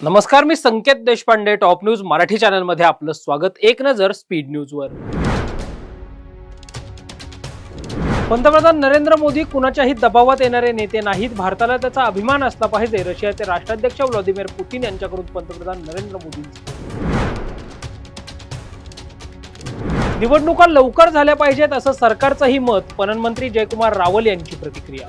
नमस्कार, मी Sanket Deshpande. Top news Marathi channel मध्ये आपलं स्वागत. एक नजर स्पीड न्यूजवर. पंतप्रधान नरेंद्र मोदी कुणाच्याही दबावात येणारे नेते नाहीत. भारताला त्याचा अभिमान असला पाहिजे. रशियाचे राष्ट्राध्यक्ष व्लादिमीर पुतीन यांच्याकडून पंतप्रधान नरेंद्र मोदींचे. निवडणुका लवकर झाल्या पाहिजेत असं सरकारचंही मत. पणन मंत्री जयकुमार रावल यांची प्रतिक्रिया.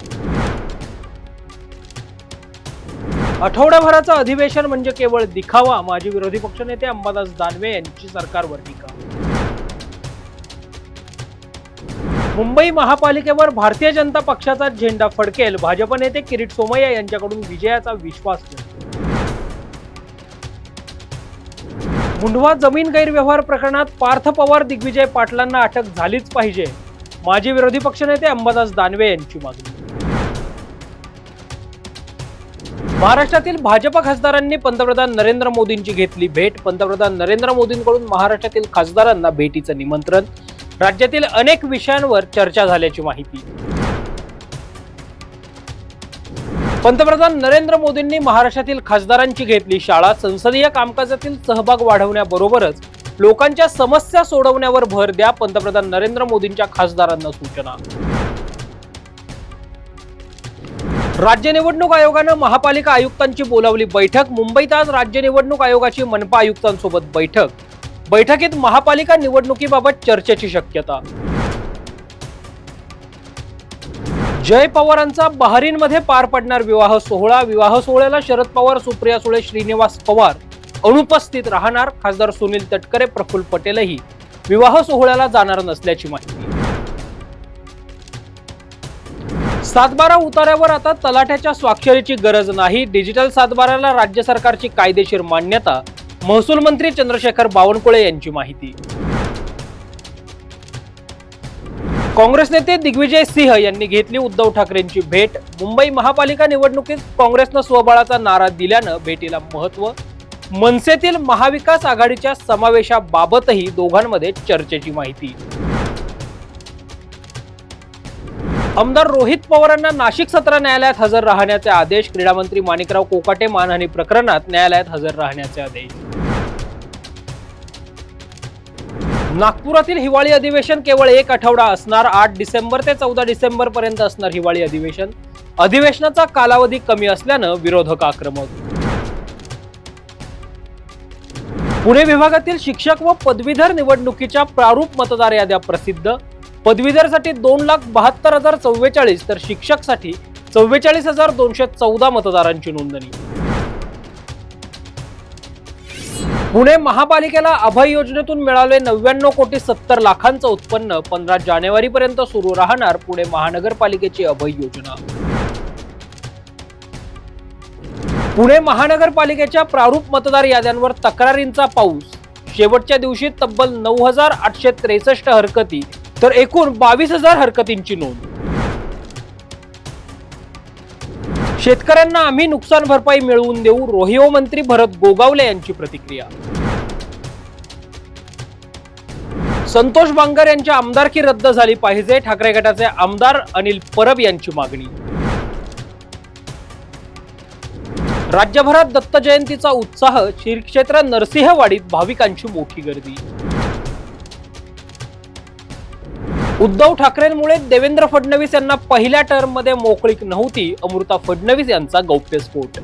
आठवड्याभराचं अधिवेशन म्हणजे केवळ दिखावा. माजी विरोधी पक्षनेते अंबादास दानवे यांची सरकारवर टीका. मुंबई महापालिकेवर भारतीय जनता पक्षाचा झेंडा फडकेल. भाजप नेते किरीट सोमय्या यांच्याकडून विजयाचा विश्वास व्यक्त. मुंढवा जमीन गैरव्यवहार प्रकरणात पार्थ पवार दिग्विजय पाटलांना अटक झालीच पाहिजे. माजी विरोधी पक्षनेते अंबादास दानवे यांची मागणी. महाराष्ट्रातील भाजप खासदारांनी पंतप्रधान नरेंद्र मोदींची घेतली भेट. पंतप्रधान नरेंद्र मोदींकडून महाराष्ट्रातील खासदारांना भेटीचं निमंत्रण. राज्यातील अनेक विषयांवर चर्चा झाल्याची माहिती. पंतप्रधान नरेंद्र मोदींनी महाराष्ट्रातील खासदारांची घेतली शाळा. संसदीय कामकाजातील सहभाग वाढवण्याबरोबरच लोकांच्या समस्या सोडवण्यावर भर द्या. पंतप्रधान नरेंद्र मोदींच्या खासदारांना सूचना. राज्य निवडणूक आयोगानं महापालिका आयुक्तांची बोलावली बैठक. मुंबईत आज राज्य निवडणूक आयोगाची मनपा आयुक्तांसोबत बैठक. बैठकीत महापालिका निवडणुकीबाबत चर्चेची शक्यता. जय पवारांचा बहारीनमध्ये पार पडणार विवाह सोहळा. विवाह सोहळ्याला शरद पवार, सुप्रिया सुळे, श्रीनिवास पवार अनुपस्थित राहणार. खासदार सुनील तटकरे, प्रफुल्ल पटेलही विवाह सोहळ्याला जाणार नसल्याची माहिती. 7/12 उतार्यावर आता तलाठ्याच्या स्वाक्षरीची गरज नाही. डिजिटल 7/12ला राज्य सरकारची कायदेशीर मान्यता. महसूल मंत्री चंद्रशेखर बावनकुळे यांची माहिती. काँग्रेस नेते दिग्विजय सिंह यांनी घेतली उद्धव ठाकरेंची भेट. मुंबई महापालिका निवडणुकीत काँग्रेसनं स्वबळाचा नारा दिल्यानं भेटीला महत्व. मनसेतील महाविकास आघाडीच्या समावेशाबाबतही दोघांमध्ये चर्चेची माहिती. आमदार रोहित पवारांना नाशिक सत्र न्यायालयात हजर राहण्याचे आदेश. क्रीडा मंत्री माणिकराव कोकाटे मानहानी प्रकरणात न्यायालयात हजर राहण्याचे आदेश. नागपुरातील हिवाळी अधिवेशन केवळ 1 आठवडा असणार. 8 डिसेंबर ते 14 डिसेंबर पर्यंत असणार हिवाळी अधिवेशन. अधिवेशनाचा कालावधी कमी असल्यानं विरोधक आक्रमक. पुणे विभागातील शिक्षक व पदवीधर निवडणुकीच्या प्रारूप मतदार याद्या प्रसिद्ध. पदवीधरसाठी 2,72,044 तर शिक्षकसाठी 44,214 मतदारांची नोंदणी. पुणे महापालिकेला अभय योजनेतून मिळाले 99 कोटी 70 लाखांचं उत्पन्न. 15 जानेवारीपर्यंत सुरू राहणार पुणे महानगरपालिकेची अभय योजना. पुणे महानगरपालिकेच्या प्रारूप मतदार याद्यांवर तक्रारींचा पाऊस. शेवटच्या दिवशी तब्बल 9,863 हरकती तर एकूण 22,000 हरकतींची नोंद. शेतकऱ्यांना आम्ही नुकसान भरपाई मिळवून देऊ. रोहिओ मंत्री भरत गोगावले यांची प्रतिक्रिया. संतोष बांगर यांची आमदारकी रद्द झाली पाहिजे. ठाकरे गटाचे आमदार अनिल परब यांची मागणी. राज्यभरात दत्त जयंतीचा उत्साह. श्री क्षेत्र नरसिंहवाडीत भाविकांची मोठी गर्दी. उद्धव ठाकरेंमुळे देवेंद्र फडणवीस यांना पहिल्या टर्ममध्ये मोकळीक नव्हती. अमृता फडणवीस यांचा गौप्यस्फोट.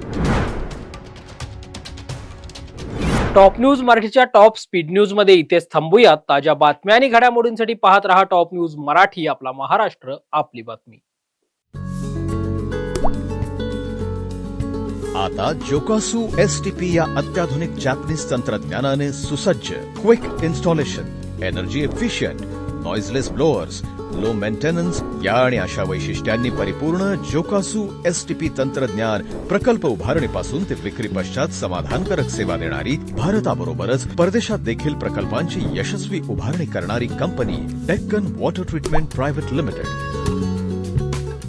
टॉप न्यूज मराठीच्या टॉप स्पीड न्यूज मध्ये इथेच थांबूयात. ताज्या बातम्या आणि घडामोडींसाठी पाहत रहा टॉप न्यूज मराठी. आपला महाराष्ट्र, आपली बातमी. आता जोकासू STP या अत्याधुनिक जॅपनीज तंत्रज्ञानाने सुसज्ज, quick installation, energy efficient, noiseless blowers, low maintenance या आणि अशा वैशिष्ट्यांनी परिपूर्ण जोकासू STP तंत्रज्ञान प्रकल्प उभारणीपासून ते विक्री पश्चात समाधानकारक सेवा देणारी, भारताबरोबरच परदेशात देखील प्रकल्पांची यशस्वी उभारणी करणारी company Deccan water treatment private limited.